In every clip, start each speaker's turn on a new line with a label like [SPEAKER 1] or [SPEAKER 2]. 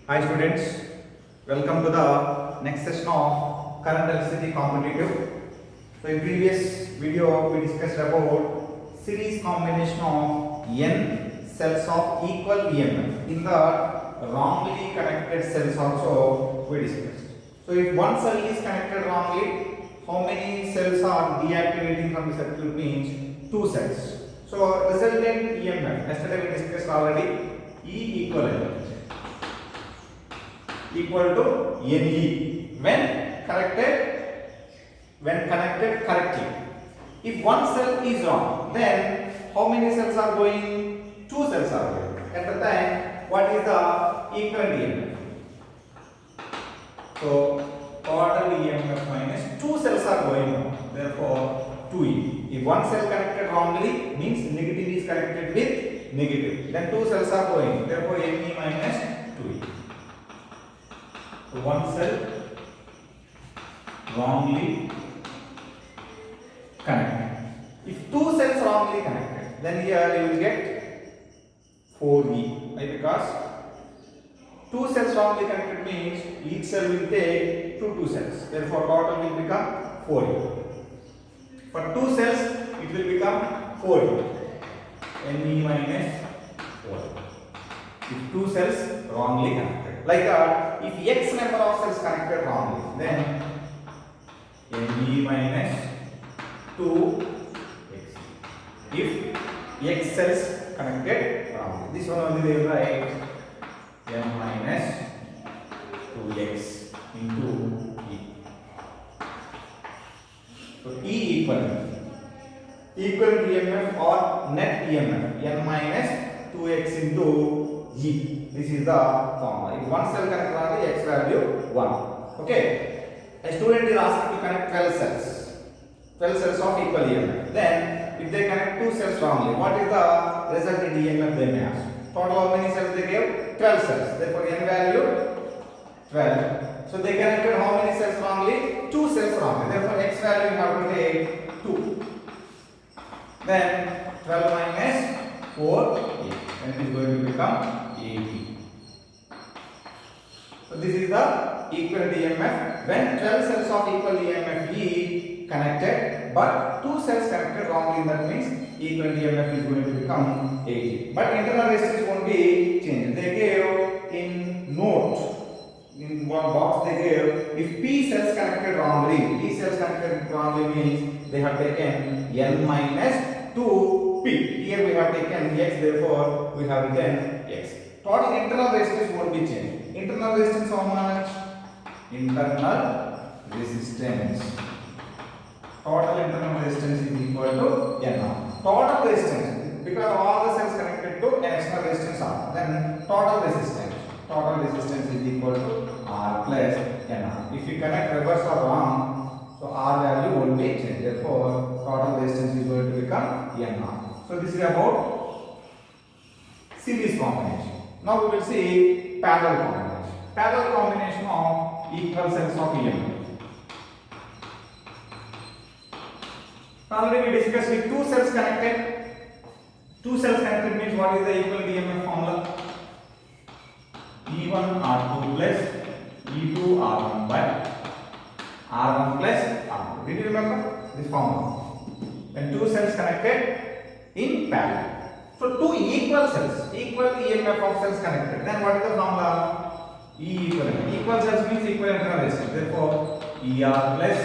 [SPEAKER 1] Hi students, welcome to the next session of current electricity competitive. So in previous video we discussed about series combination of n cells of equal EMF. In the wrongly connected cells also we discussed. So if one cell is connected wrongly, how many cells are deactivating from the circuit means 2 cells. So resultant EMF, yesterday we discussed already, E equal to Ne when connected correctly. If one cell is wrong, then how many cells are going? 2 cells are going. At the time, what is the equivalent EMF? So total EMF minus 2 cells are going on. Therefore 2E. If one cell connected wrongly means negative is connected with negative. Then 2 cells are going. Therefore Ne minus 2E. So one cell wrongly connected. If 2 cells wrongly connected, then here you will get 4E. Why? Because 2 cells wrongly connected means each cell will take 2 cells. Therefore total will become 4E. For 2 cells it will become 4E. Ne minus 4. If 2 cells wrongly connected. Like that, if x number of cells connected wrongly, then Ne minus 2x. If x cells connected wrongly, this one only they will write n minus 2x into E. So E equivalent EMF or net EMF n minus 2x into E. This is the formula. If one cell connect wrongly, x value 1. Okay. A student is asked to connect 12 cells. 12 cells of equal EMF. Then, if they connect 2 cells wrongly, what is the resultant EMF they may ask? Total how many cells they gave? 12 cells. Therefore, n value 12. So they connected how many cells wrongly? 2 cells wrongly. Therefore, x value you have to take 2. Then 12 minus 4, 8. And it is going to become 80. So this is the equivalent EMF when 12 cells of equal EMF E connected, but 2 cells connected wrongly. That means equivalent EMF is going to become 80. But internal resistance won't be changed. They gave in note, in one box they gave, if P cells connected wrongly, P cells connected wrongly means they have taken n minus 2P. Here we have taken x, therefore we have written x. Total internal resistance won't be changed. Internal resistance how much? Internal resistance. Total internal resistance is equal to n. Total resistance, because all the cells connected to an external resistance are, then total resistance. Total resistance is equal to R plus n. If you connect reverse or wrong, so R value won't be changed. Therefore, total resistance is going to become n. So this is about series combination. Now we will see parallel combination. Parallel combination of equal cells of EMF. Already we discussed with 2 cells connected. 2 cells connected means what is the equivalent EMF formula? E1 R2 plus E2 R1 by R1 plus R2. Did you remember this formula? When 2 cells connected in parallel. So 2 equal cells, equal EMF of cells connected. Then what is the formula? E equivalent. Equal cells means equal internal resistance. Therefore, ER plus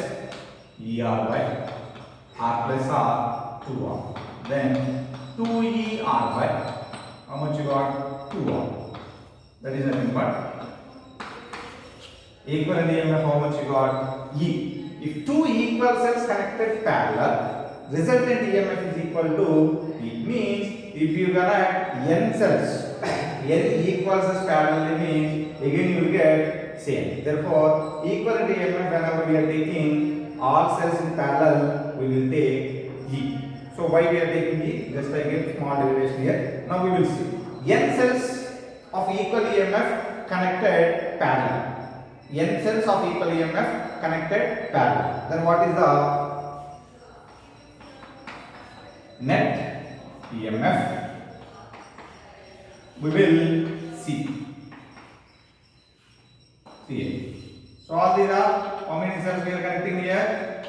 [SPEAKER 1] ER by R plus R 2R. Then 2ER by how much you got? 2R. That is nothing but equivalent EMF how much you got? E. If 2 equal cells connected parallel, resultant EMF is equal to E. Means if you connect n cells, n equals as parallel means again you will get same. Therefore, equivalent EMF whenever we are taking all cells in parallel, we will take E. So why we are taking E? Just I give small derivation here. Now we will see n cells of equal EMF connected parallel. N cells of equal EMF connected parallel. Then what is the net EMF? We will see. here. So all these are, how many cells we are connecting here?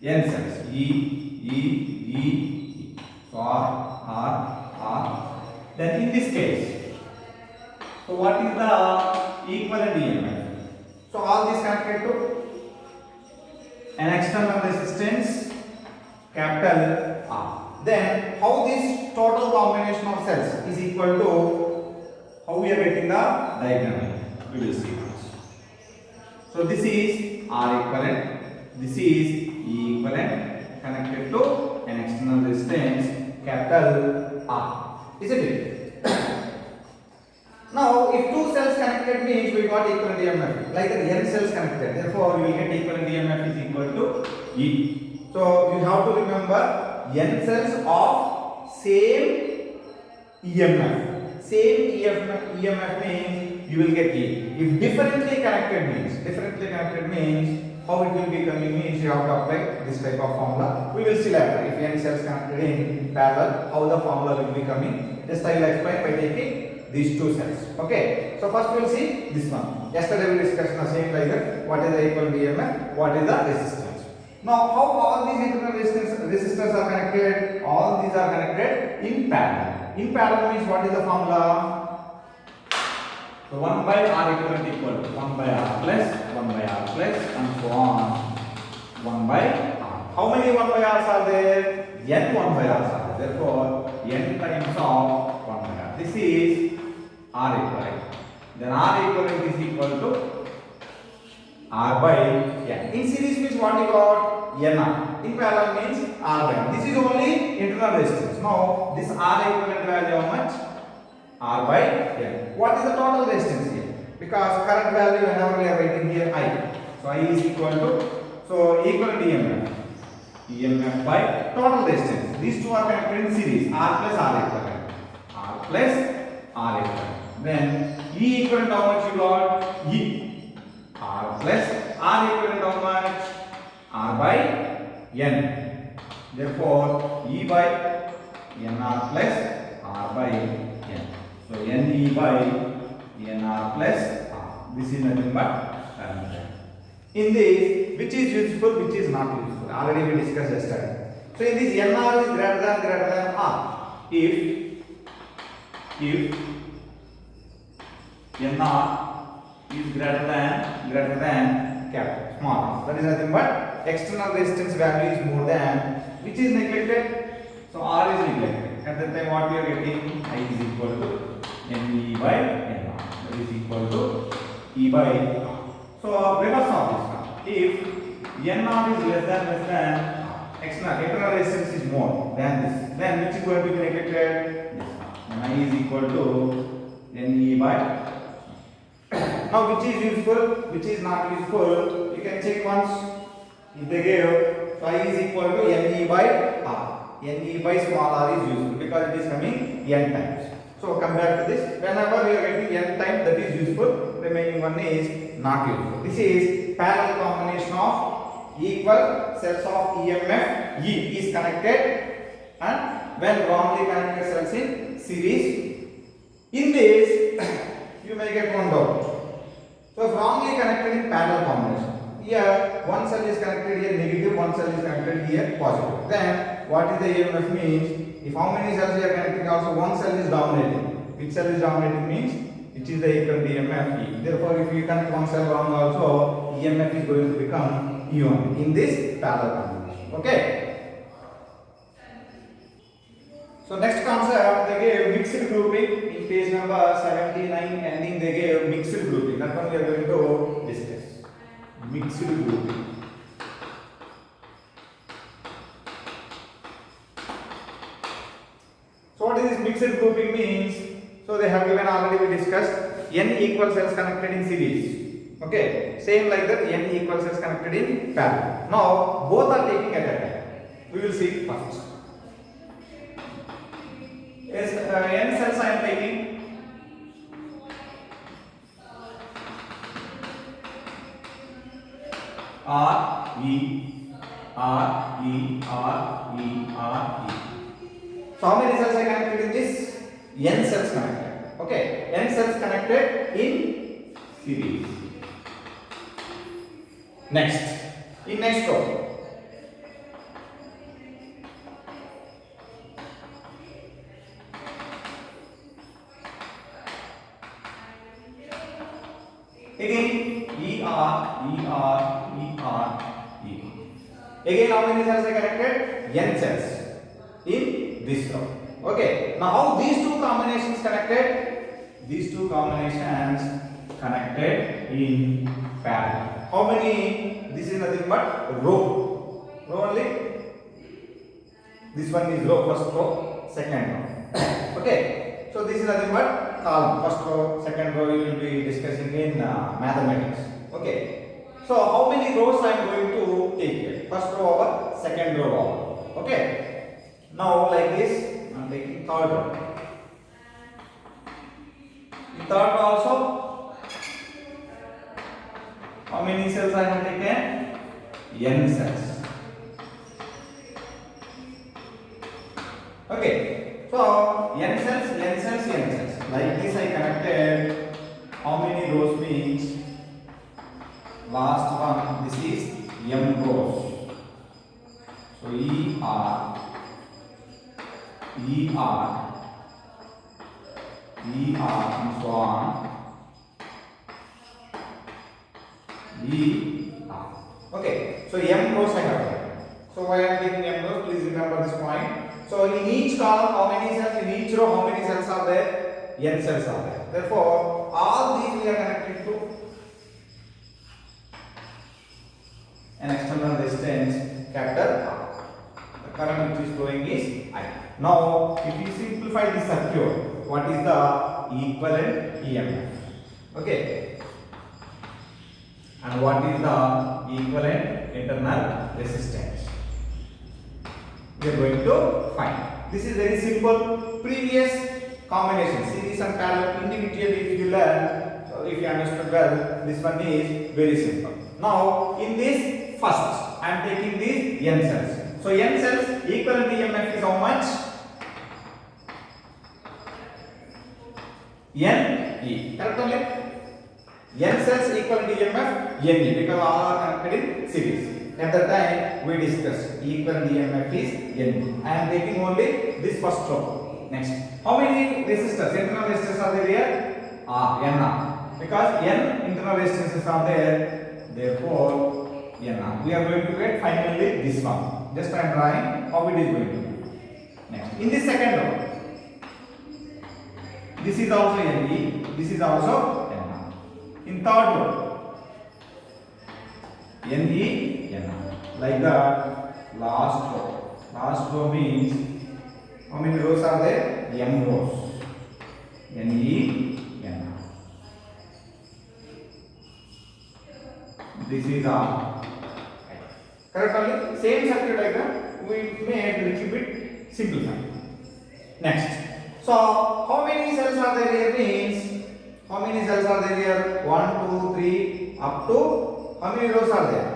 [SPEAKER 1] N cells. E. So R. Then in this case, so what is the equivalent EMF? So all these connected to an external resistance, capital R. Then how this total combination of cells is equal to, how we are getting the diagram? We will see. So this is R equivalent, this is E equivalent connected to an external resistance, capital R. Isn't it? Now, if two cells connected means we got equivalent EMF, like the n cells connected. Therefore, you will get equivalent EMF is equal to E. So you have to remember n cells of same EMF. Same EMF means you will get E. If differently connected means how it will be coming means you have to apply this type of formula. We will see later if n cells connected in parallel, how the formula will be coming. Just I will explain by taking these two cells. Okay. So first we will see this one. Yesterday we discussed the same like that. What is the equivalent EMF? What is the resistance? Now how all these internal resistors are connected? All these are connected in parallel. In parallel means what is the formula? So 1 by R equivalent equal to 1 by R plus and so on 1 by R. How many 1 by R's are there? N 1 by R's are there. Therefore, N times of 1 by R. This is R equivalent. Then R equivalent is equal to R by N. In series means what you got? NR. In parallel means R by N. This is only internal resistance. Now, this R equivalent value how much? R by N. What is the total resistance here? Because current value whenever we are writing here I. So I is equal to, so equivalent EMF by total resistance. These two are connected in series. R plus R equivalent. R plus R equivalent. Then E equivalent how much you got? E. R plus R equivalent how much? R by N. Therefore E by NR plus R by N. So NE by NR plus R. This is nothing but current. In this, which is useful, which is not useful. Already we discussed yesterday. So in this NR is greater than R. If NR is greater than capital small. That is nothing but external resistance value is more than, which is neglected. So R is neglected. At that time what we are getting? I is equal to NE by NR. That is equal to E by R. So reverse of this one. If NR is less than internal resistance is more than this, then which is going to be neglected? This one. Then I is equal to NE by. Now which is useful, which is not useful, you can check once. If they gave, so I is equal to NE by R. NE by small r is useful because it is coming n times. So come back to this. Whenever we are getting n times, that is useful. Remaining one is not useful. This is parallel combination of equal cells of EMF. E is connected, and when wrongly connected cells in series. In this, you may get one doubt. So if wrongly connected in parallel combination, here one cell is connected here negative, one cell is connected here positive. Then what is the EMF means? If how many cells we are connecting, also one cell is dominating. Which cell is dominating means which is the equivalent EMF E. Therefore, if you connect one cell wrong also, EMF is going to become E only in this parallel combination. Okay. So next concept they gave mixed grouping. In page number 79 ending they gave mixed grouping. That one we are going to discuss. Mixed grouping. So what is this mixed grouping means? So they have given already we discussed n equal cells connected in series. Okay, same like that n equal cells connected in parallel. Now both are taking at a time. We will see first. Yes, n cells I am taking. R E R E R E R E. So how many cells are connected in this? N cells connected. Okay, n cells connected in series. Next, in next row, again E R E R E R E. Again, how many cells are connected? N cells in this row. Okay. Now, how these two combinations connected? These two combinations connected in parallel. How many? This is nothing but row. Row only. This one is row, first row, second row. Okay. So this is nothing but column. First row, second row. You will be discussing in mathematics. Okay. So how many rows I am going to take here? First row over, second row over. Okay. Now like this, I am taking third row. In third row also, how many cells I have taken? N cells. Okay. So N cells, N cells, N cells. Like this I connected. How many rows means? Last one, this is M rows. So E R E R E R and so on. E R. Okay. So M rows I have. So why I am taking M rows? Please remember this point. So in each column, how many cells? In each row, how many cells are there? N cells are there. Therefore, all these we are connected to an external resistance capital R. The current which is flowing is I. Now, if you simplify this circuit, what is the equivalent EMF? Okay. And what is the equivalent internal resistance? We are going to find. This is very simple. Previous combination, series and parallel, individually if you learn, so if you understood well, this one is very simple. Now, in this first, I am taking these N cells. So N cells equivalent EMF is how much? NE. Correct only? N cells equivalent EMF NE, because all are connected in series. At the time we discussed equivalent EMF is NE. I am taking only this first row. Next, how many resistors, internal resistors are there here? NR. Because N internal resistances are there, therefore NR. We are going to get finally this one. Just I am drawing how it is going to be. Next, in the second row, this is also NE, this is also NR. In third row, NE, NR. Like the last row. Last row means how many rows are there? M rows. NE, NR. This is R. Correct only? Same circuit diagram we made a little bit simplified. Next. So, how many cells are there here means, how many cells are there here? 1, 2, 3, up to, how many rows are there?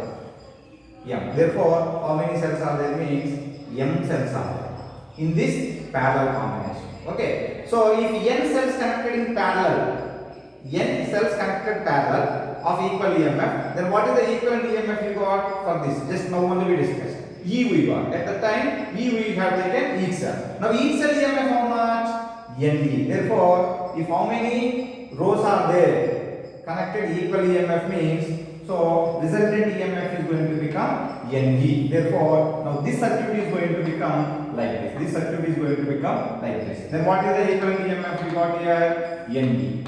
[SPEAKER 1] M. Therefore, how many cells are there means, M cells are there in this parallel combination. Okay. So, if N cells connected in parallel, N cells connected parallel of equal EMF, then what is the equivalent EMF you got for this? Just now only we discussed. E we got. At the time, E we have taken each cell. Now each cell EMF how much? NE. Therefore, if how many rows are there connected equal EMF means, so resultant EMF is going to become NE. Therefore, now this circuit is going to become like this. This circuit is going to become like this. Then what is the equivalent EMF we got here? NE.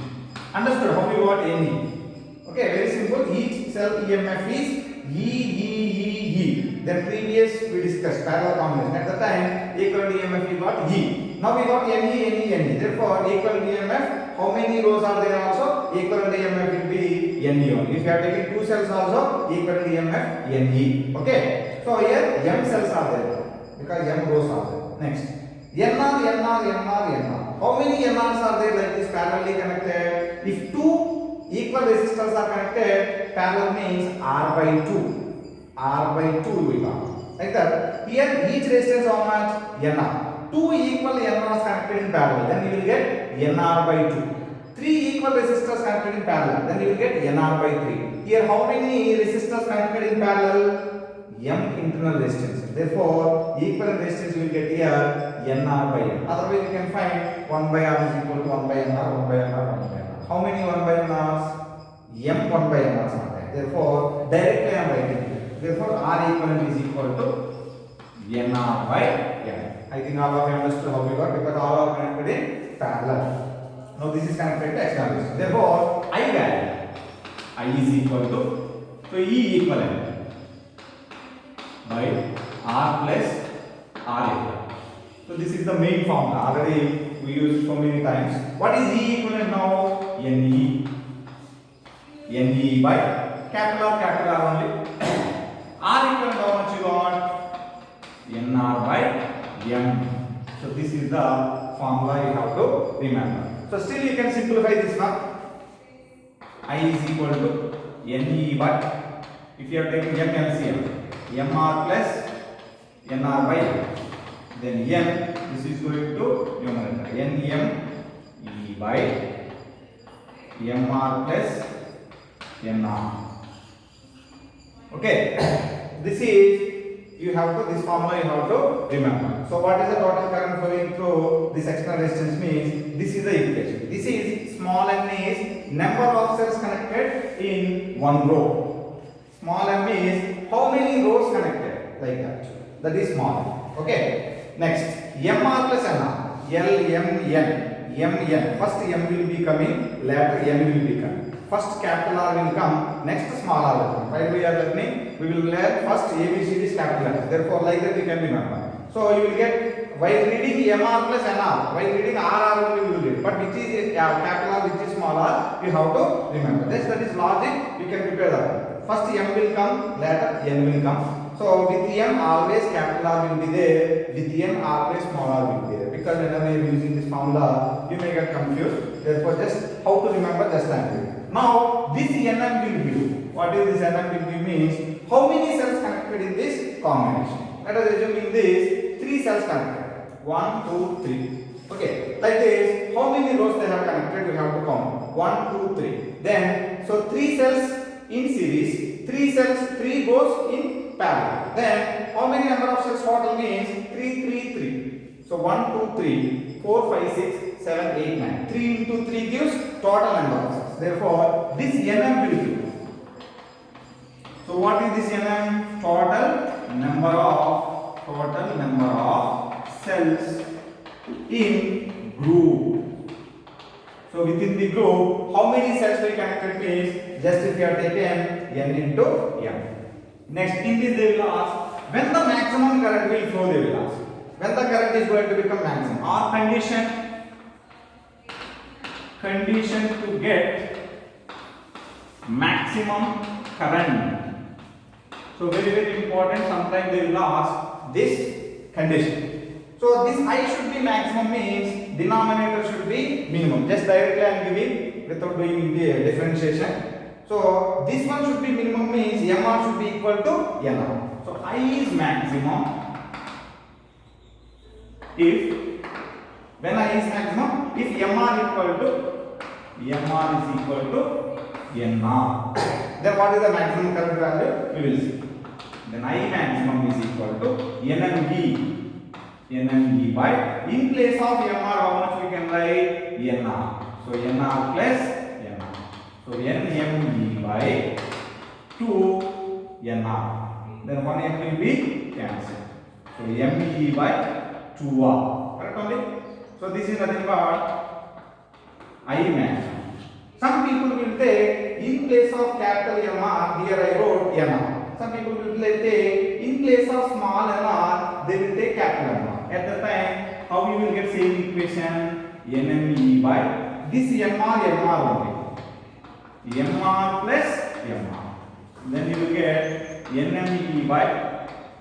[SPEAKER 1] Understood how we got NE? Okay, very simple. Each cell EMF is E. Then previous we discussed parallel combination. At the time, equivalent EMF we got E. Now we got NE. Therefore, equivalent EMF, how many rows are there also? Equivalent EMF will be NE only. If you are taking two cells also, equivalent EMF NE. Okay. So here M cells are there because M rows are there. Next, NR. How many NRs are there like this parallelly connected? If two equal resistors are connected, parallel means R by 2. R by 2 we got. Like that. Here each resistance how much? NR. Two equal NRs connected in parallel. Then you will get NR by 2. 3 equal resistors connected in parallel, then you will get NR by 3. Here how many resistors connected in parallel? M internal resistance. Therefore, equivalent resistance you will get here NR by M. Otherwise you can find 1 by R is equal to 1 by NR, 1 by NR, 1 by NR. How many 1 by NRs? M 1 by NRs are there. Therefore, directly I am writing here. Therefore, R equivalent is equal to NR by M. I think all of you understood how we got, because all are connected in parallel. Now this is connected to external resistance. Therefore, I value, I is equal to, so E equivalent by R plus R equivalent. So this is the main formula. Already we used so many times. What is E equivalent now? NE by capital R only. R equivalent how much you got? NR by M. So this is the formula you have to remember. So still you can simplify this now. I is equal to NE by, if you are taking M LCM, MR plus NR by M. Then N, this is going to numerator. NM E by MR plus NR. Okay. This is, you have to, this formula you have to remember. So what is the total current flowing through this external resistance means, this is the equation. This is small n is number of cells connected in one row. Small m is how many rows connected, like that. That is small m. Okay. Next, MR plus NR. LMN. MN. First M will be coming, later N will be coming. First capital R will come, next small r will come. While we are learning, we will learn first ABCD is capital R. Therefore, like that you can remember. So you will get, while reading MR plus NR, while reading RR only you will read. But which is capital R, which is small r, you have to remember. That is logic, you can prepare that. First M will come, later N will come. So with M always capital R will be there, with N always small r will be there. Because whenever you are using this formula, you may get confused. Therefore, just how to remember, just time. Now this NM will be, what is this NM will be means, how many cells connected in this combination? Let us assume in this 3 cells connected. 1, 2, 3. Okay, like this, how many rows they have connected, we have to count. 1, 2, 3. Then, so 3 cells in series, 3 cells, 3 goes in parallel. Then, how many number of cells total means? 3, 3, 3. So 1, 2, 3, 4, 5, 6, 7, 8, 9. 3 into 3 gives total number of cells. Therefore, this NM will give. So what is this NM? Total number of cells in group. So within the group, how many cells will connected means, just if you have taken N into M. Next, in this they will ask, when the maximum current will flow, they will ask. When the current is going to become maximum, or condition to get maximum current. So very important, sometimes they will ask this condition. So this I should be maximum means denominator should be minimum. Just directly I am giving without doing the differentiation. So this one should be minimum means MR should be equal to NR. So I is maximum if, when I is maximum, if MR is equal to NR. Then what is the maximum current value? We will see. Then I maximum is equal to NME by, in place of MR how much we can write? NR. So NR plus NR. So NME by 2 NR. Then 1 M will be cancelled. So ME by 2R. Correct only? So this is nothing but I maximum. Some people will take, in place of capital MR, here I wrote NR. Some people will take, in place of small NR, they will take capital MR. At the time, how you will get same equation? NME by this MR only. MR plus MR. Then you will get NME by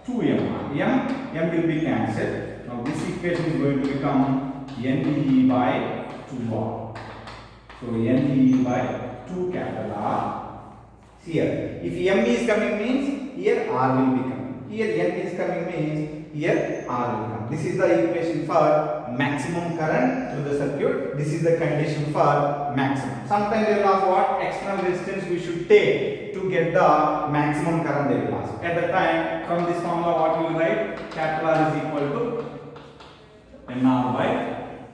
[SPEAKER 1] 2 MR. M will be cancelled. Now this equation is going to become NE by 2R. So NE by 2 capital R. Here, if M is coming means here R will be coming. Here N is coming means here R will come. This is the equation for maximum current through the circuit. This is the condition for maximum. Sometimes they will ask what external resistance we should take to get the maximum current, they will ask. At the time, from this formula what we will write? Capital R is equal to NR by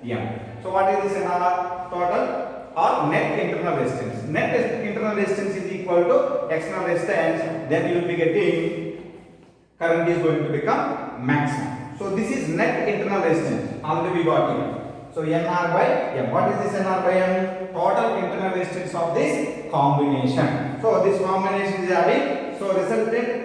[SPEAKER 1] M. So what is this NR? Total or net internal resistance. Net internal resistance is equal to external resistance. Then you will be getting current is going to become maximum. So this is net internal resistance. Already we got here. So NR by M. What is this NR by M? Total internal resistance of this combination. So this combination is having, so resultant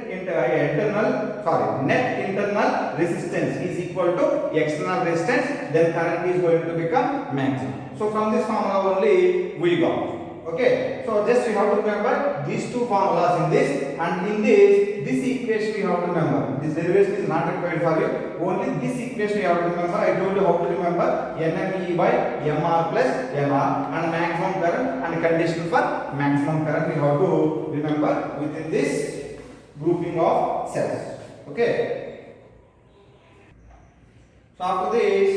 [SPEAKER 1] net internal resistance is equal to external resistance. Then current is going to become maximum. So from this formula only we got. Okay. So just you have to remember these two formulas in this, and in this equation you have to remember. This derivation is not required for you. Only this equation you have to remember. I told you how to remember NME by MR plus NR, and maximum current and condition for maximum current you have to remember within this grouping of cells. Okay. So after this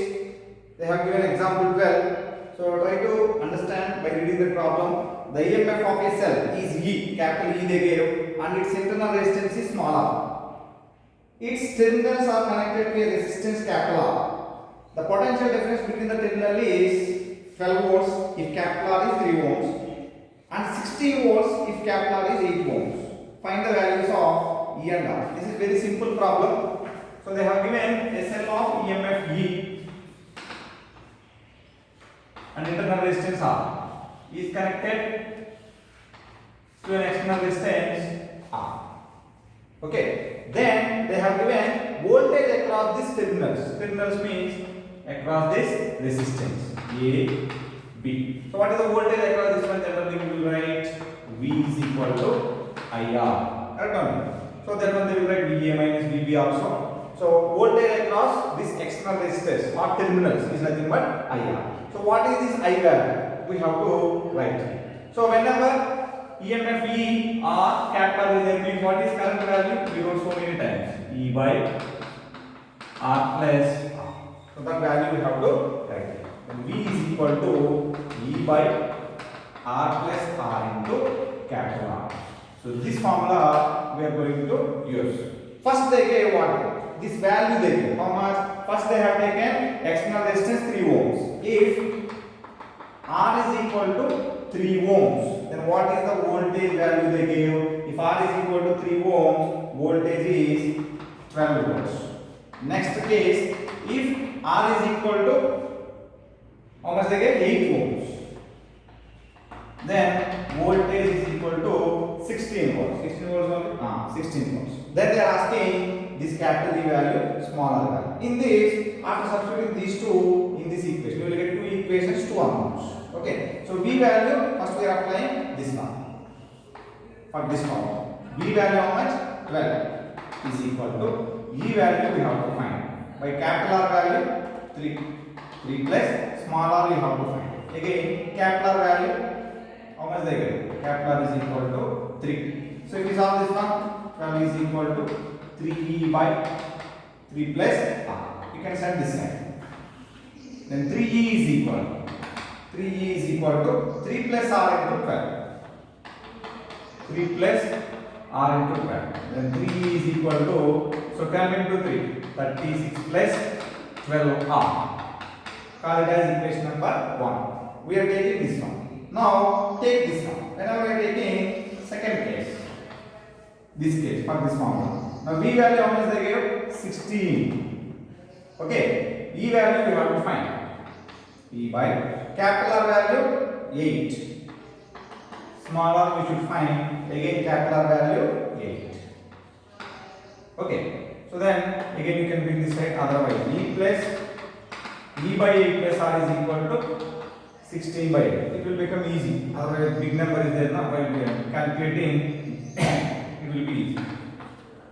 [SPEAKER 1] they have given example 12. So try to understand by reading the problem. The EMF of a cell is E, capital E they gave, and its internal resistance is small r. Its terminals are connected to a resistance capital R. The potential difference between the terminal is 12 volts if capital R is 3 ohms and 16 volts if capital R is 8 ohms. Find the values of E and R. This is very simple problem. So they have given a cell of EMF E and internal resistance R is connected to an external resistance R. Okay. Then they have given voltage across these terminals. Terminals means across this resistance A, B. So what is the voltage across this one? Generally we will write V is equal to IR. Correct or not? So that one they will write VA minus VB also. So voltage across this external resistors or terminals is nothing but IR. So what is this I value? We have to write. So whenever EMF E or capital is there, means what is current value? We wrote so many times. E by R plus R. So that value we have to write. And V is equal to E by R plus R into capital R. So this formula we are going to use. First they gave what? This value they gave. How much? First they have taken external resistance 3 ohms. If R is equal to 3 ohms, then what is the voltage value they gave? If R is equal to 3 ohms, voltage is 12 volts. Next case, if R is equal to, how much they gave? 8 ohms. Then voltage is equal to 16 volts. 16 volts only? 16 volts. Then they are asking this capital E value, smaller value. In this, after substituting these two in this equation, we will get two equations, two unknowns. Okay. So V value, first we are applying this one for this formula. V value how much? 12 is equal to E value we have to find. By capital R value 3 plus small r we have to find. Again capital R value how much they get? Capital R is equal to 3. So if we solve this one, 12 is equal to 3E by 3 plus R. You can set this side. Then 3E is equal. 3E is equal to 3 plus R into 12. 3 plus R into 12. Then 3E is equal to, so 12 into 3, 36 plus 12R. Call it as equation number 1. We are taking this one. Now take this one. Whenever we are taking second case, this case for this formula. Now V value how much they gave? 16. Okay. E value we have to find. E by capital R value 8. Small r we should find. Again capital R value 8. Okay. So then again you can bring this side. Otherwise E plus E by 8 plus R is equal to 16 by 8. It will become easy. Otherwise big number is there now while we are calculating. It will be easy.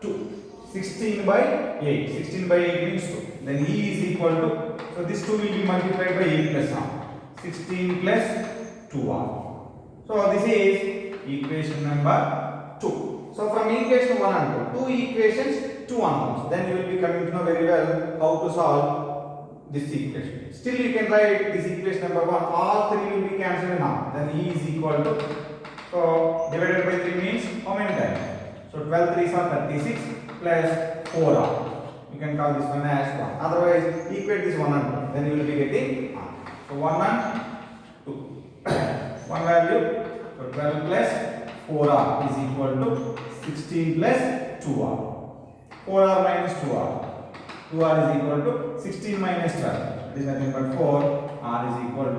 [SPEAKER 1] 2. 16 by 8. 16 by 8 means 2. Then E is equal to, so this 2 will be multiplied by 8 plus R. 16 plus 2R. So this is equation number 2. So from equation 1 and 2, two equations two unknowns. Then you will be coming to know very well how to solve this equation. Still you can write this equation number 1. All three will be cancelled now. Then E is equal to, so divided by 3 means how many times? So 12 3s are 36 plus 4r. You can call this one as 1. Otherwise equate this 1 and 2. Then you will be getting r. So 1 and 2. One value. So 12 plus 4r is equal to 16 plus 2r. 4r minus 2r. 2r is equal to 16 minus 12. It is nothing but 4. R is equal to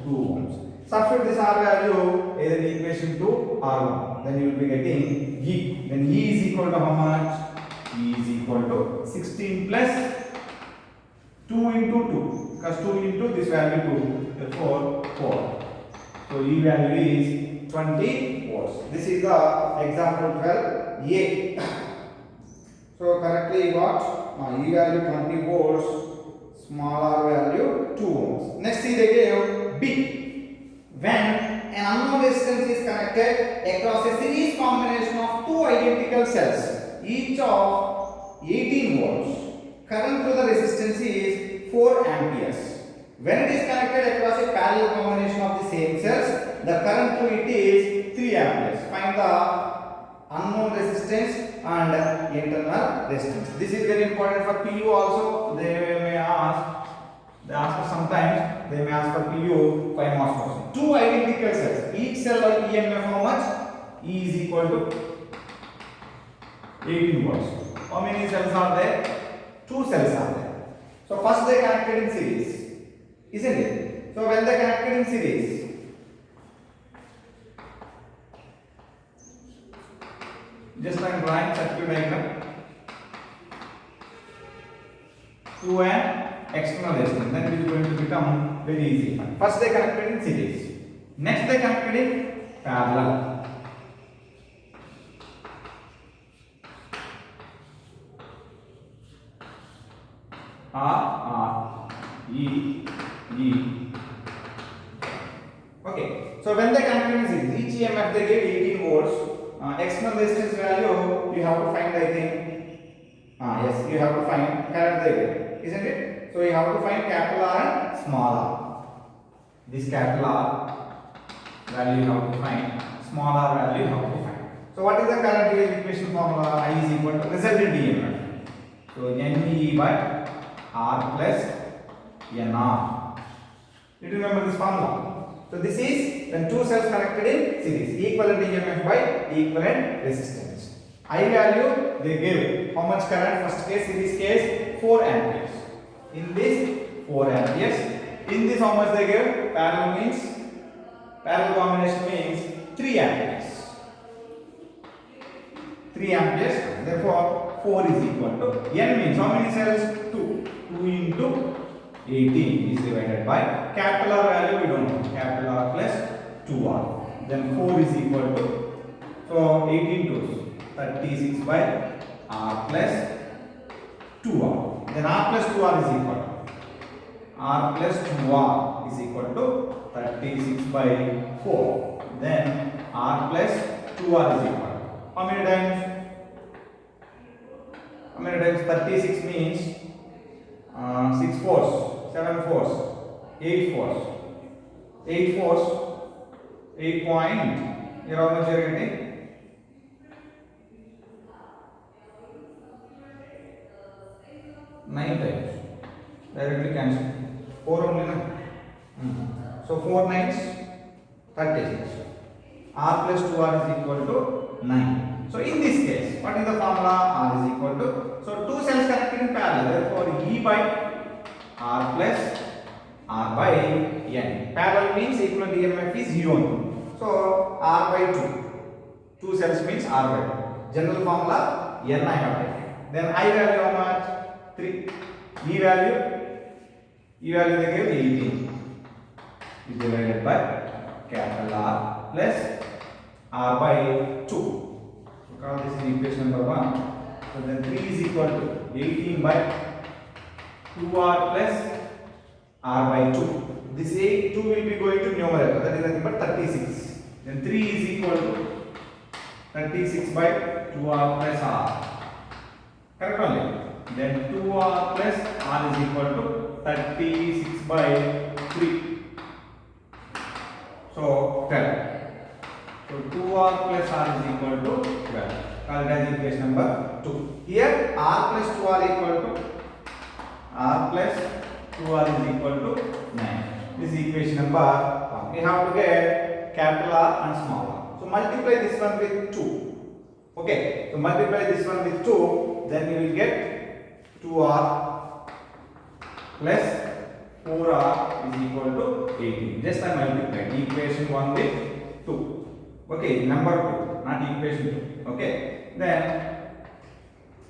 [SPEAKER 1] 2 ohms. Substitute this R value either in equation 2 or 1. Then you will be getting E. Then E is equal to how much? E is equal to 16 plus 2 into 2. Because 2 into this value 2. Therefore 4. So E value is 20 volts. This is the example 12A. So correctly you got E value 20 volts, small r value 2 ohms. Next see they gave B. When an unknown resistance is connected across a series combination of two identical cells, each of 18 volts, current through the resistance is 4 amperes. When it is connected across a parallel combination of the same cells, the current through it is 3 amperes. Find the unknown resistance and internal resistance. This is very important for PU also. They may ask sometimes they may ask for PU 5 marks question. Two identical cells. Each cell by EMF how much? E is equal to 18 volts. How many cells are there? 2 cells are there. So first they connected in series, isn't it? So when they connected in series, just I am drawing circuit diagram to an external resistance. Then it is going to become very easy. First they connected in series. Next they connected in parallel. R, E, E. Okay. So when they connected in series, each EMF they gave 18 volts. External resistance value you have to find, I think. Yes, you have to find current they gave, isn't it? So you have to find capital R and small r. This capital R value you have to find, small r value you have to find. So what is the current equation formula? I is equal to resultant EMF. So NE by R plus NR. Did you remember this formula? So this is when two cells connected in series. Equivalent EMF by equivalent resistance. I value they give how much current? First case, series case 4 amperes. In this 4 amperes. In this how much they give? Parallel combination means 3 amperes. 3 amperes. Therefore 4 is equal to N means how many cells? 2. 2 into 18 is divided by capital R value we don't know. Capital R plus 2R. Then 4 is equal to, so 18 to 36 by R plus 2R. Then R plus 2R is equal to, R plus 2R is equal to 36 by 4. Then R plus 2R is equal to, how many times? 36 means 6 fours, 7 fours, 8 fours, 8 fours, 8 point. Here how much you are getting? 9 times. Directly cancel. 4 only na. So 4 nines 36. R plus 2R is equal to 9. So in this case, what is the formula? R is equal to, so two cells connected in parallel. Therefore E by R plus R by N. Parallel means equivalent EMF is U1. So R by 2. Two cells means R by 2. General formula N I have taken. Then I value how much? 3. E value they give 18. Is divided by capital R plus R by 2. Because this is equation number 1. So then 3 is equal to 18 by 2R plus R by 2. This 2 will be going to numerator, that is nothing but 36. Then 3 is equal to 36 by 2R plus R. Correct only. Then 2r plus r is equal to 36 by 3. So 12. So 2r plus r is equal to 12. Call it as equation number 2. Here r plus 2r equal to r plus 2r is equal to 9. This is equation number 1. We have to get capital R and small r. So multiply this one with 2. Okay. So multiply this one with 2. Then you will get 2r plus 4r is equal to 18. Just I multiply equation 1 with 2. Okay, number 2, not equation 2. Okay, then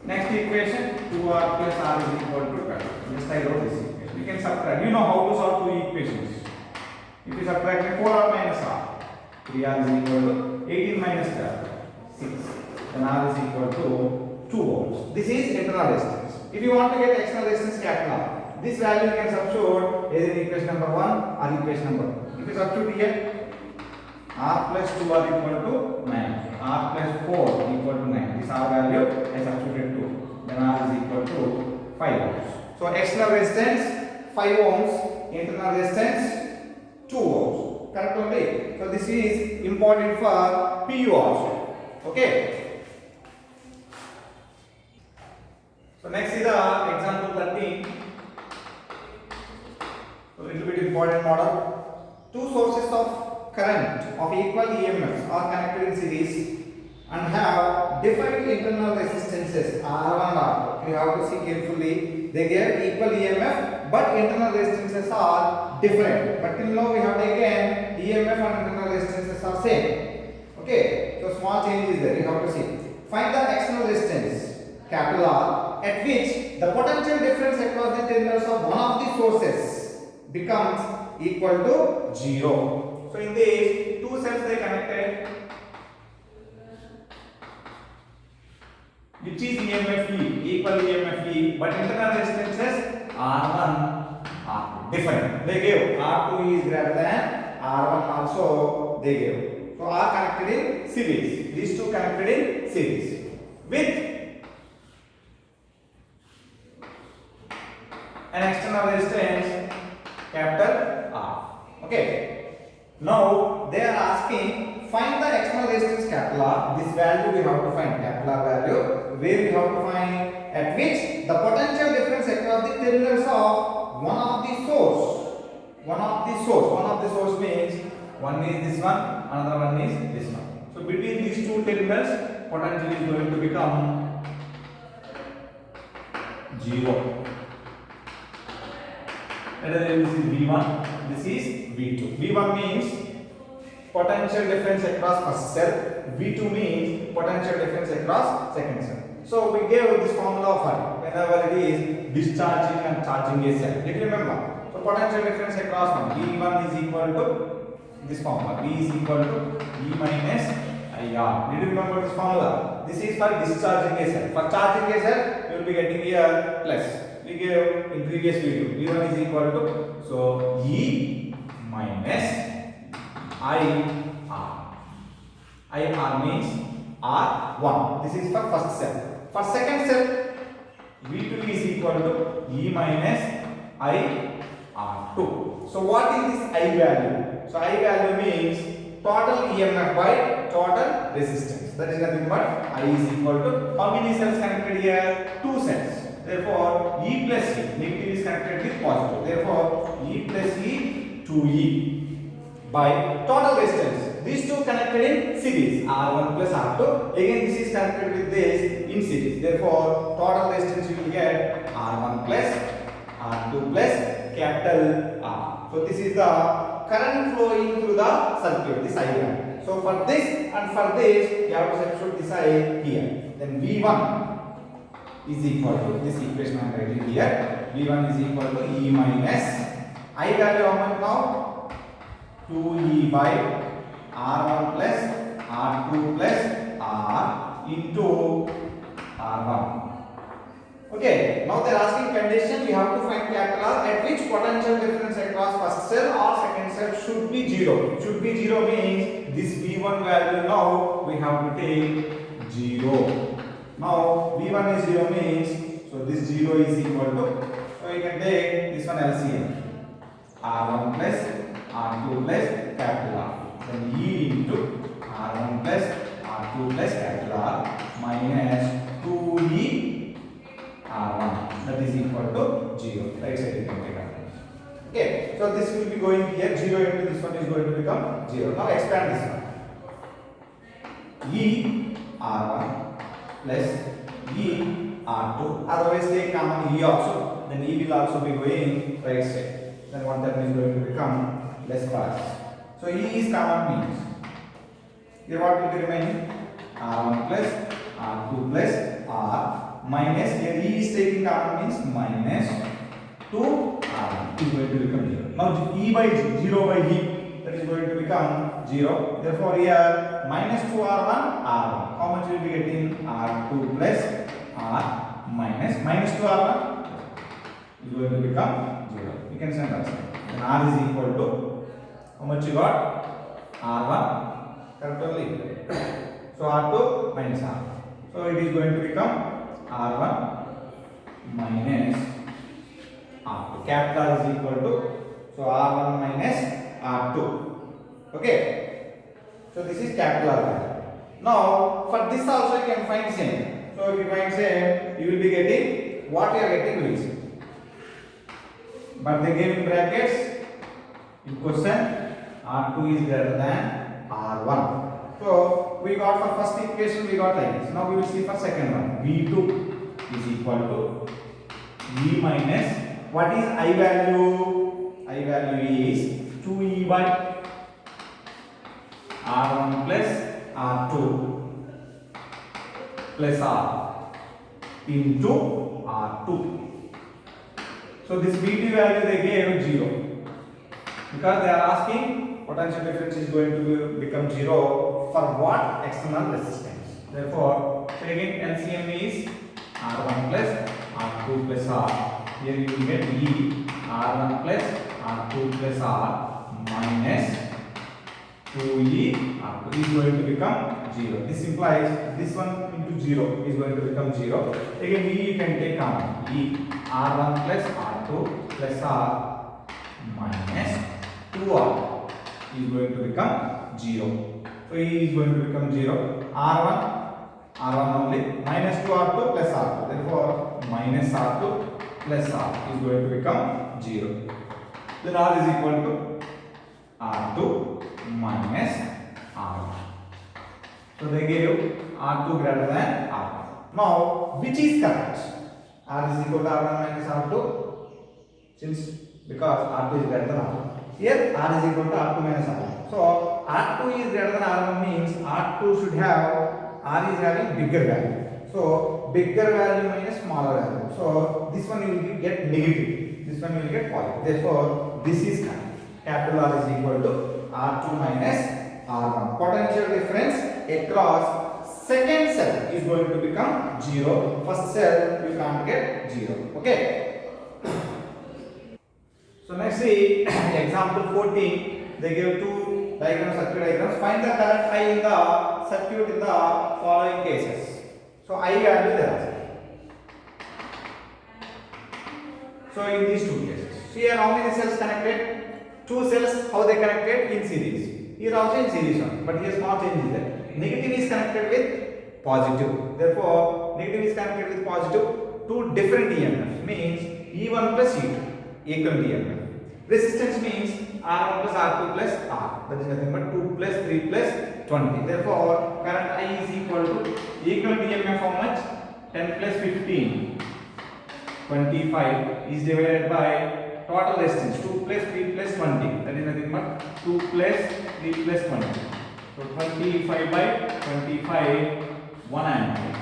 [SPEAKER 1] next equation 2r plus r is equal to 12. Just I wrote this equation. We can subtract. You know how to solve two equations. If you subtract 4r minus r, 3r is equal to 18 minus 12, 6. Then r is equal to 2 volts. This is internal resistance. If you want to get external resistance capital R, this value you can substitute either in equation number 1 or equation number 2. If you substitute here, r plus 2r equal to 9, r plus 4 equal to 9. This r value I substituted 2. Then r is equal to 5 ohms. So external resistance 5 ohms, internal resistance 2 ohms. Correct only. So this is important for PU also. Okay. So next is the example 13. So little bit important model. Two sources of current of equal EMFs are connected in series and have different internal resistances R1 and R2. You have to see carefully. They give equal EMF, but internal resistances are different. But till now we have taken EMF and internal resistances are same. Okay. So small change is there. You have to see. Find the external resistance capital R at which the potential difference across the terminals of one of the sources becomes equal to 0. So in this, two cells they connected, which is EMF E, equal EMF E, but internal resistances R1, R2 different. They gave R2 is greater than R1 also they gave. So R connected in series. These two connected in series with an external resistance capital R. Okay. Now they are asking find the external resistance capital R. This value we have to find capital R value. Where we have to find at which the potential difference across the terminals of one of the source. One of the source means one is this one, another one is this one. So between these two terminals, potential is going to become 0. This is V1, this is V2. V1 means potential difference across first cell, V2 means potential difference across second cell. So we gave this formula for whenever it is discharging and charging a cell. Did you remember? So potential difference across one, V1 is equal to this formula, V is equal to E minus IR. Did you remember this formula? This is for discharging a cell. For charging a cell, you will be getting here plus. We gave in previous video, V1 is equal to, so E minus IR. IR means R1. This is for first cell. For second cell, V2 is equal to E minus IR2. So what is this I value? So I value means total EMF by total resistance. That is nothing but I is equal to how many cells connected here? Two cells. Therefore, E plus E, negative is connected with positive. Therefore, E plus E to E by total resistance. These two connected in series, R1 plus R2. Again, this is connected with this in series. Therefore, total resistance you will get R1 plus R2 plus capital R. So, this is the current flowing through the circuit, this I value. So, for this and for this, you have to substitute this I here. Then V1 is equal to this equation I am writing here. V1 is equal to E minus I value how much now? 2E by R1 plus R2 plus R into R1. Okay, now they are asking condition, we have to find capital R at which potential difference across first cell or second cell should be 0. Should be 0 means this V1 value now we have to take 0. Now V1 is 0 means, so this 0 is equal to, so you can take this one LCM. R1 plus R2 plus capital R. Then E into R1 plus R2 plus capital R minus 2E R1. That is equal to 0. Right side you can take out. Okay, so this will be going here. 0 into this one is going to become 0. Now expand this one. E R1 plus E R2. Otherwise take common E also. Then E will also be going right side. Then what that is going to become less parts. So E is common means here what will be remaining? R1 plus R2 plus R minus, here E is taking common means minus 2 R1 is going to become 0. Now E by 0 by E, that is going to become 0. Therefore here minus 2 R1 R1. How much will be getting? R2 plus R minus 2 R1 is going to become 0. You can send us. Then R is equal to, how much you got? R1, correct only. So R2 minus R. So it is going to become R1 minus R2. Capital R is equal to, so R1 minus R2. Okay. So this is capital R. Now for this also you can find same. So if you find same, you will be getting what you are getting will be. But they gave in brackets in question R2 is greater than R1. So we got for first equation we got like this. Now we will see for second one. V2 is equal to V minus, what is I value? I value is 2E by R1 plus R2 plus R into R2. So this V2 value they gave 0 because they are asking potential difference is going to become 0 for what? External resistance. Therefore, so again LCM is R1 plus R2 plus R. Here you will get E R1 plus R2 plus R minus 2E R2 is going to become 0. This implies this one into 0 is going to become 0. Again E you can take common. E R1 plus R2 plus R minus 2R is going to become 0. So E is going to become 0. R1 only minus 2R2 plus R2. Therefore minus R2 plus R is going to become 0. Then R is equal to R2 minus R1. So they gave R2 greater than R1. Now which is correct? R is equal to R1 minus R2, since because R2 is greater than R1. Here R is equal to R2 minus R1. So R2 is greater than R1 means R2 should have, R is having bigger value. So bigger value minus smaller value. So this one you will get negative. This one you will get positive. Therefore this is correct. Capital R is equal to R2 minus R1. Potential difference across second cell is going to become 0. First cell you can't get 0. Okay. So next see example 14. They gave two diagrams, circuit diagrams. Find the current I in the circuit in the following cases. So I value there. So in these two cases. See here how many cells connected? Two cells, how they connected? In series. Here also in series one, but here small change is there. Negative is connected with positive. Therefore, negative is connected with positive. Two different EMFs means E1 plus E2 equal EMF. Resistance means R1 plus R2 plus R. That is nothing but 2 plus 3 plus 20. Therefore, current I is equal to equal EMF how much? 10 plus 15. 25 is divided by total resistance 2 plus 3 plus 20. That is nothing but 2 plus 3 plus 20. So 25 by 25, 1 ampere.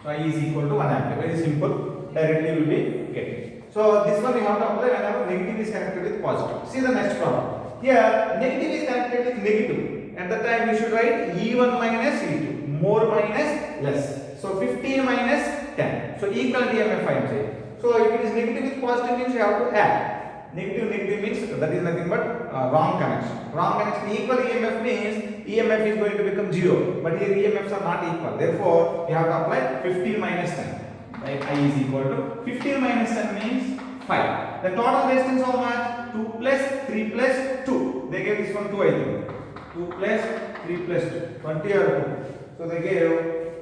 [SPEAKER 1] So I is equal to 1 ampere. Very simple. Directly will be getting. So this one we have to apply whenever negative is connected with positive. See the next problem. Here negative is connected with negative. At that time we should write E1 minus E2. More minus less. So 15 minus 10. So equal EMF I am saying. So if it is negative with positive means you have to add. Negative means that is nothing but wrong connection. Wrong connection. Equal EMF means EMF is going to become 0. But here EMFs are not equal. Therefore, we have to apply 15 minus 10. Right? I is equal to 15 minus 10 means 5. The total resistance how much? 2 plus 3 plus 2. They gave this one 2 I think. 2 plus 3 plus 2. 20 or 2. So they gave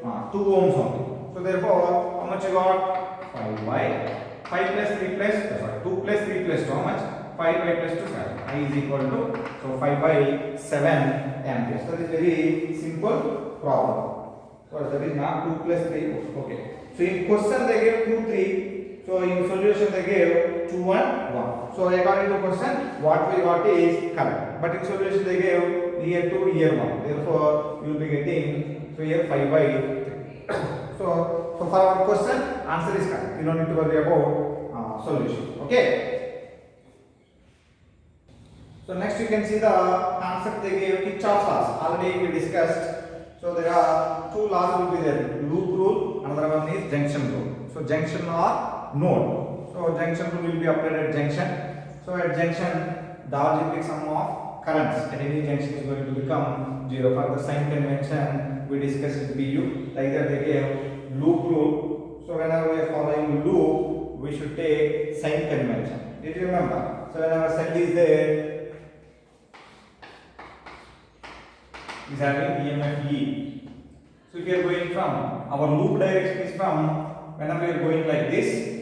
[SPEAKER 1] 2 ohms only. So therefore, how much you got? 5 by 5 plus 3 plus, sorry, 2 plus 3 plus 2, how much? 5 by plus 2, 7. I is equal to, so 5 by 7 amperes. So this is very simple problem. So that is not 2 plus 3, okay. So in question they gave 2, 3. So in solution they gave 2, 1, 1. So according to question, what we got is correct. But in solution they gave year 2, year 1. Therefore, you will be getting, so here 5 by 3. So for our question, answer is correct. You don't need to worry about solution. Okay. So next you can see the concept they gave, Kirchhoff's laws. Already we discussed. So there are two laws will be there. Loop rule. Another one is junction rule. So junction or node. So junction rule will be applied at junction. So at junction, the algebraic sum of currents at any junction is going to become 0. For the sign convention, we discussed in PU. Like that they gave loop rule. So whenever we are following loop, we should take sign convention. Did you remember? So whenever cell is there, is having EMF E. So if you are going from, our loop direction is from, whenever you are going like this,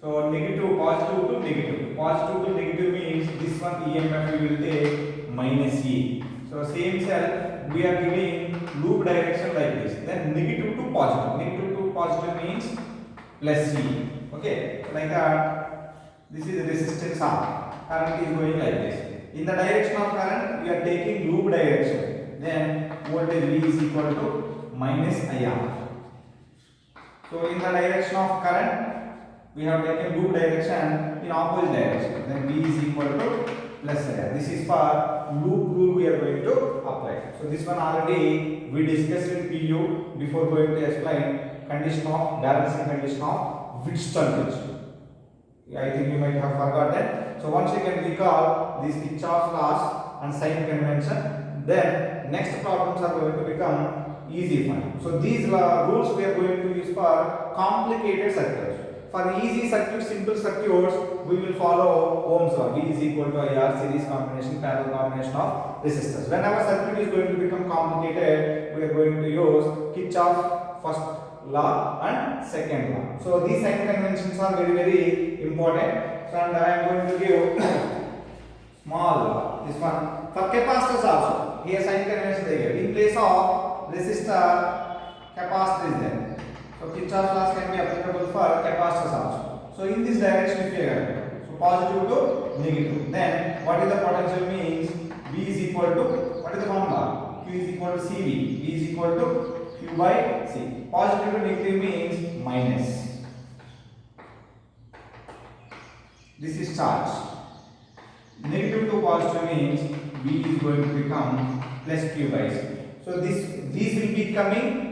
[SPEAKER 1] so negative, positive to negative. Positive to negative means this one EMF we will take minus E. So same cell, we are giving loop direction like this. Then negative to positive. Negative to positive means plus E. Okay, so like that, this is resistance R. Current is going like this. In the direction of current, we are taking loop direction. Then voltage V is equal to minus IR. So in the direction of current, we have taken loop direction in opposite direction. Then V is equal to plus IR. This is for loop rule we are going to apply. So this one already we discussed in PU before going to explain condition of balancing condition of Wheatstone. I think you might have forgotten. So once you can recall these Kirchhoff's laws and sign convention, then next problems are going to become easy for you. So these rules we are going to use for complicated circuits. For easy circuits, simple circuits, we will follow Ohm's law. V is equal to IR, series combination, parallel combination of resistors. Whenever circuit is going to become complicated, we are going to use Kirchhoff's first law and second law. So these sign conventions are very, very important. So and I am going to give small law. This one for capacitors also. Here sign convention they give. In place of resistor, capacitor is there. So Kirchhoff's laws can be applicable for capacitors also. So in this direction if you are, so positive to negative. Then what is the potential means? V is equal to, what is the formula? Q is equal to CV. V is equal to Q by C. Positive to negative means minus. This is charge. Negative to positive means V is going to become plus Q by C. So these will be coming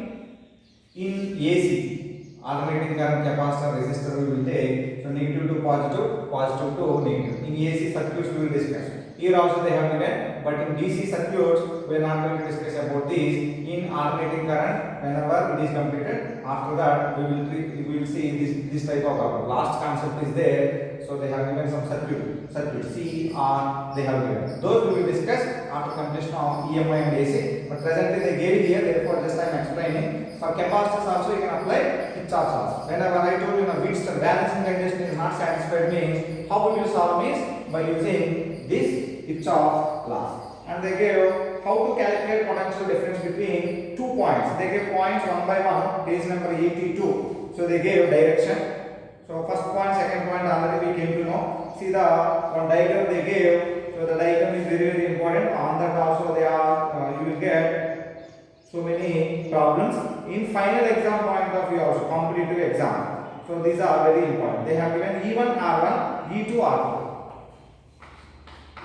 [SPEAKER 1] in AC, alternating current, capacitor, resistor we will take. So negative to positive, positive to negative. In AC circuits we will discuss. Here also they have given, but in DC circuits we are not going to discuss about this. In alternating current, whenever it is completed, after that we will see this type of problem. Last concept is there. So they have given some circuit C, R they have given. Those we will discuss after completion of EMI and AC. But presently they gave it here, therefore just I am explaining. For capacitors also you can apply Kirchhoff's laws. Whenever I told you Wheatstone balancing condition is not satisfied means, how we will solve means by using this Kirchhoff's laws. And they gave how to calculate potential difference between 2 points. They gave points one by one, page number 82. So they gave direction. So first point, second point already we came to know. See the one diagram they gave. So the diagram is very, very important. On that also they are you will get so many problems in final exam point of view also, competitive exam. So these are very important. They have given E1 R1, E2 R2.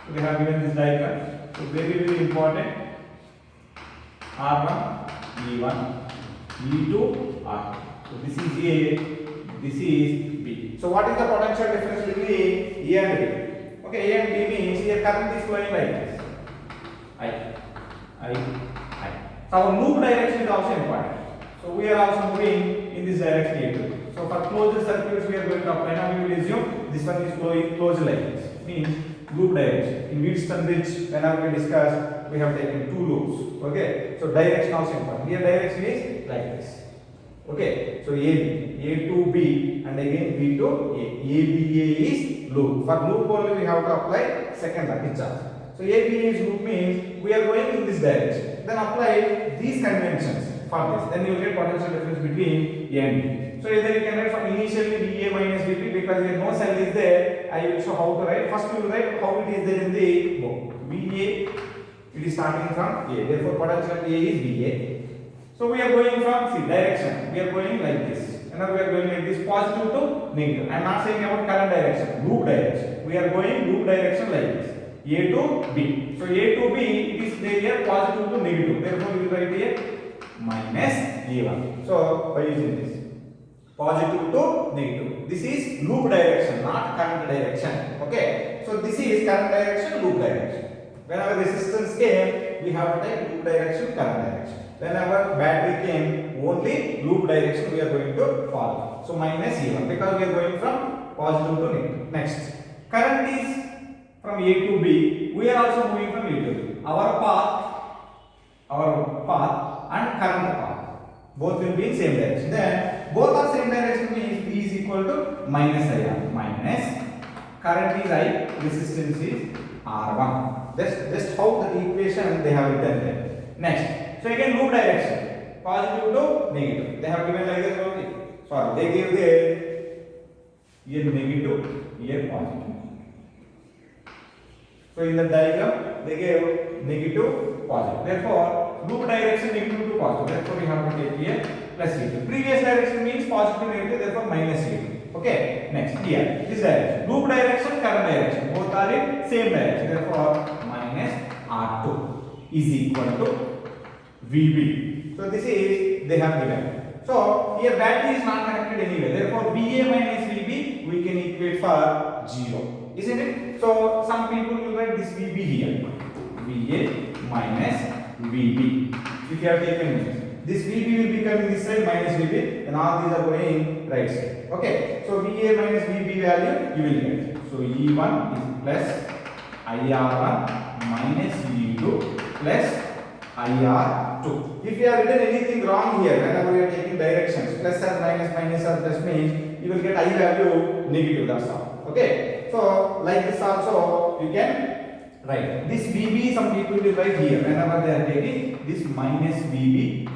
[SPEAKER 1] So they have given this diagram. So very, very important. R1, E1, E2 R2. So this is A, this is B. So what is the potential difference between A and B? Okay, A and B means here current is flowing like this. I. So our loop direction is also important. So we are also moving in this direction here. So for closed circuits we are going to apply. Now we will assume this one is going closed like this. Means loop direction. In Wheatstone bridge, whenever we discuss, we have taken two loops. Okay. So direction also important. Here direction is like this. Okay. So A to B and again B to A. ABA is loop. For loop only we have to apply second law Kirchhoff. So ABA is loop means we are going in this direction. Then apply these conventions for this. Then you will get potential difference between A and B. So either you can write for initially VA minus VB because here no cell is there. I will show how to write. First we will write how it is there in the book. VA, it is starting from A. Therefore potential A is VA. So we are going from see direction. We are going like this. And now we are going like this, positive to negative. I am not saying about current direction, loop direction. We are going loop direction like this. A to B. So A to B, it is there here positive to negative. Therefore we will write here minus A1. So by using this. Positive to negative. This is loop direction, not current direction. Okay. So this is current direction, loop direction. Whenever resistance came, we have to take loop direction, current direction. Whenever battery came, only loop direction we are going to follow. So minus E1 because we are going from positive to negative. Next, current is from A to B. We are also moving from A to B. Our path and current path both will be in same direction. Then both are same direction means V is equal to minus IR. Minus current is I, resistance is R1. Just how the equation they have written there. Next, so again loop direction, positive to negative. They have given like this only. Sorry, they gave the here negative, here positive. So in the diagram they gave negative, positive. Therefore loop direction negative to positive. Therefore we have to take here plus E2. Previous direction means positive negative. Therefore minus E2. Okay. Next here this direction. Loop direction, current direction. Both are in same direction. Therefore minus R2 is equal to VB. So this is they have given. So here battery is not connected anyway. Therefore VA minus VB we can equate for 0. Isn't it? So some people will write this VB here. VA minus VB. If you have taken this VB will become this side minus VB, and all these are going right side. Okay. So VA minus VB value you will get. So E1 is plus IR1 minus E2 plus IR2. If you have written anything wrong here, whenever you are taking directions, plus or minus, minus or plus means, you will get I value negative, that's all. Okay. So, like this also, you can write. This VB, some people will write here, whenever they are taking this minus VB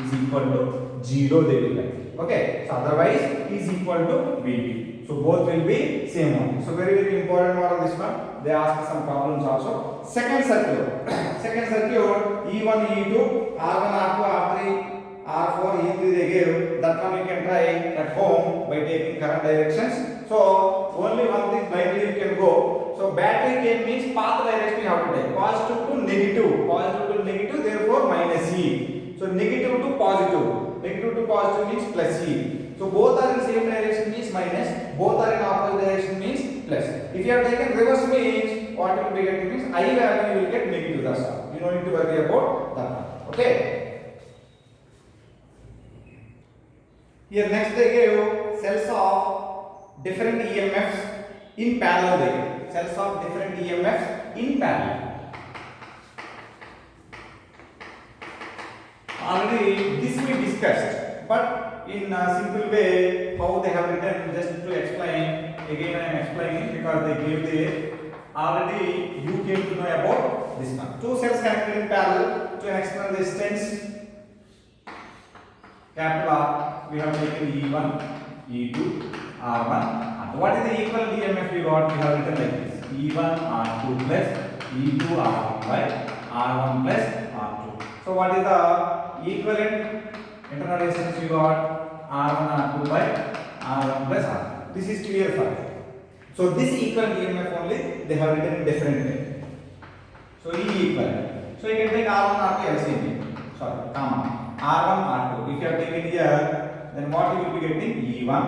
[SPEAKER 1] is equal to 0, they will write. Okay. So, otherwise, is equal to VB. So, both will be same only. So, very important model this one. They ask some problems also. Second circuit, E1, E2, R1, R2, R3, R4, E3 they gave. That one you can try at home by taking current directions. So only one thing blindly you can go. So battery came means path direction you have to take. Positive to negative, therefore minus E. So negative to positive means plus E. So both are in same direction means minus, both are in opposite direction means plus. If you have taken reverse means what you will be getting means I value you will get negative, that's all. You don't need to worry about that one. Okay. Here next they gave cells of different EMFs in parallel. They gave cells of different EMFs in parallel. Already this we discussed, but in a simple way how they have written, just to explain again I am explaining because they gave the already you came to know about this one. Two cells connected in parallel to an external resistance capital R. We have taken E1, E2, R1, R2. What is the equal EMF we got? We have written like this: E1 R2 plus E2 R1 by R1 plus R2. So what is the equivalent internal resistance we got? R1 R2 by R1 plus R2. This is clear for us. So this equivalent EMF only they have written in different way. So E equivalent. So you can take R1 R2 LCM. Sorry, comma. R1 R2. If you have taken here, then what you will be getting? E1.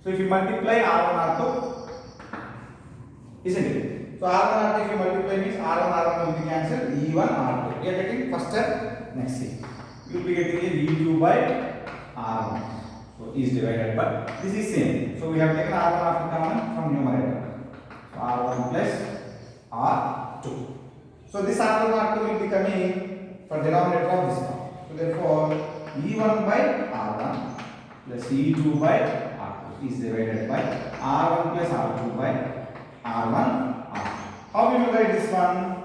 [SPEAKER 1] So if you multiply R1 R2, isn't it? So R1 R2 if you multiply means R1 R1 will be cancelled. E1 R2. We are getting first step. Next thing. You will be getting a V2 by R1. So is divided by this is same. So we have taken R1 R2 common from numerator. So R1 plus R2. So this R1 R2 will be coming for denominator of this one. So therefore E1 by R1 plus E2 by R2 is divided by R1 plus R2 by R1 R2. How we will write this one?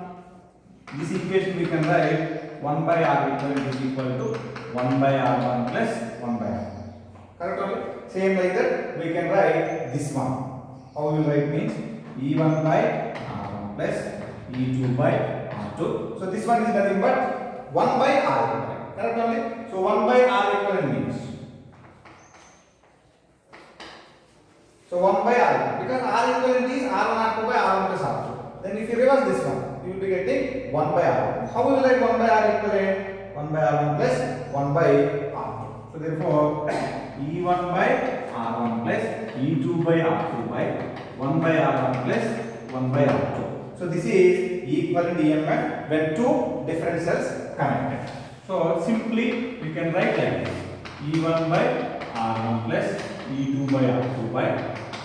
[SPEAKER 1] This equation we can write 1 by R equivalent is equal to 1 by R1 plus 1 by R1. Correct only? Same like that we can write this one. How we will write means E1 by R1 plus E2 by R2. So this one is nothing but 1 by R equivalent. Correct only? So 1 by R equivalent means. So 1 by R because R equivalent is R1 R2 by R1 plus R2. Then if you reverse this one, you will be getting 1 by R1. How will you write 1 by R equivalent? 1 by R1 plus 1 by R2. So therefore E1 by R1 plus E2 by R2 by 1 by R1 plus 1 by R2. So this is equivalent EMF when two different cells connected. So simply we can write like this. E1 by R1 plus E2 by R2 by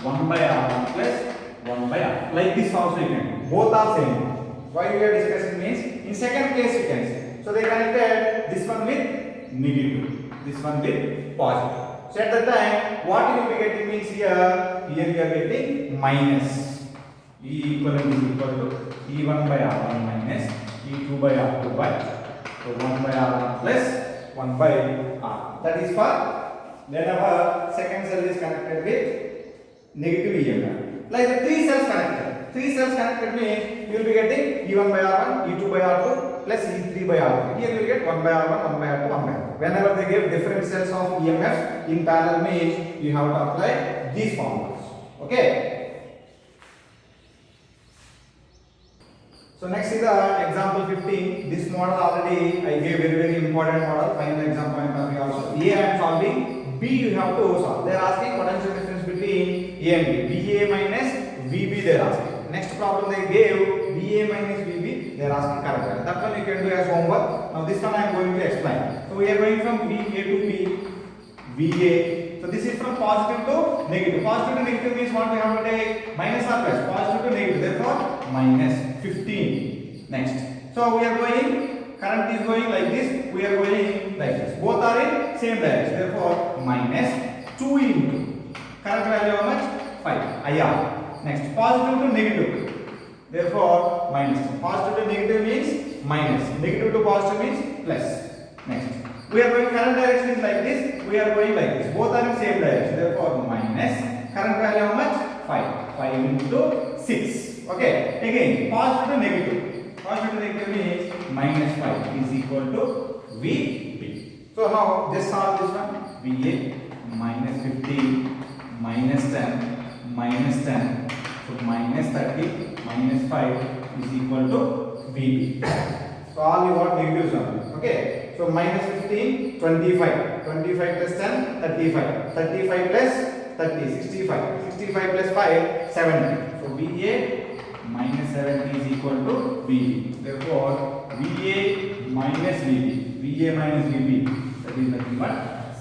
[SPEAKER 1] 1 by R1 plus 1 by R. Like this also you can. Both are same. Why we are discussing means in second case you can see. So they connected this one with negative, this one with positive. So at the time what you will be getting means here you are getting minus. E equivalent is equal to E1 by R1 minus E2 by R2 by so 1 by R1 plus 1 by R. That is for whenever second cell is connected with negative EMF. Like the three cells connected. Three cells connected means you will be getting E1 by R1, E2 by R2 plus E3 by R3. Here you will get 1 by R1, 1 by R2, 1 by R2. Whenever they give different cells of EMF in parallel means you have to apply these formulas. Okay. So next is the example 15. This model already I gave very important model. Final exam point of view also. A I am solving. B you have to solve. They are asking potential difference between A and B. VA minus VB they are asking. Next problem they gave VA minus VB. They are asking current value. That one you can do as homework. Now this one I am going to explain. So we are going from VA to B. VA. So this is from positive to negative. Positive to negative means what we have to take? Minus or plus. Positive to negative. Therefore minus 15. Next. So we are going, current is going like this. We are going like this. Both are in same direction. Therefore minus 2 into current value how much? 5. IR. Next. Positive to negative. Therefore minus. Positive to negative means minus. Negative to positive means plus. Next. We are going current direction is like this. We are going like this. Both are in same direction. Therefore minus current value how much? 5. 5 into 6. Okay. Again positive to negative. Positive to negative means minus 5 is equal to VB. So now just solve this one. VA minus 15 minus 10 minus 10. So minus 30 minus 5 is equal to VB. So all you want negatives only. Okay. So minus 15, 25. 25 plus 10, 35. 35 plus 30, 65. 65 plus 5, 70. So VA minus 70 is equal to VB. Therefore, VA minus VB. VA minus VB. That is nothing but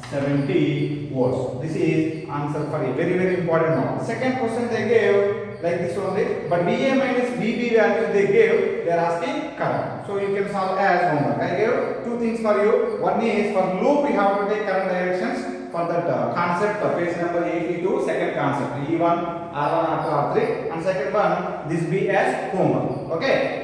[SPEAKER 1] 70 volts. This is answer for a very important one. Second question they gave like this only, but VA minus VB value they gave, they are asking current. So you can solve as homework. I gave two things for you. One is for loop we have to take current directions for that concept page number 82, second concept E1, R1, R2, R3, and second one this be as homework. Okay.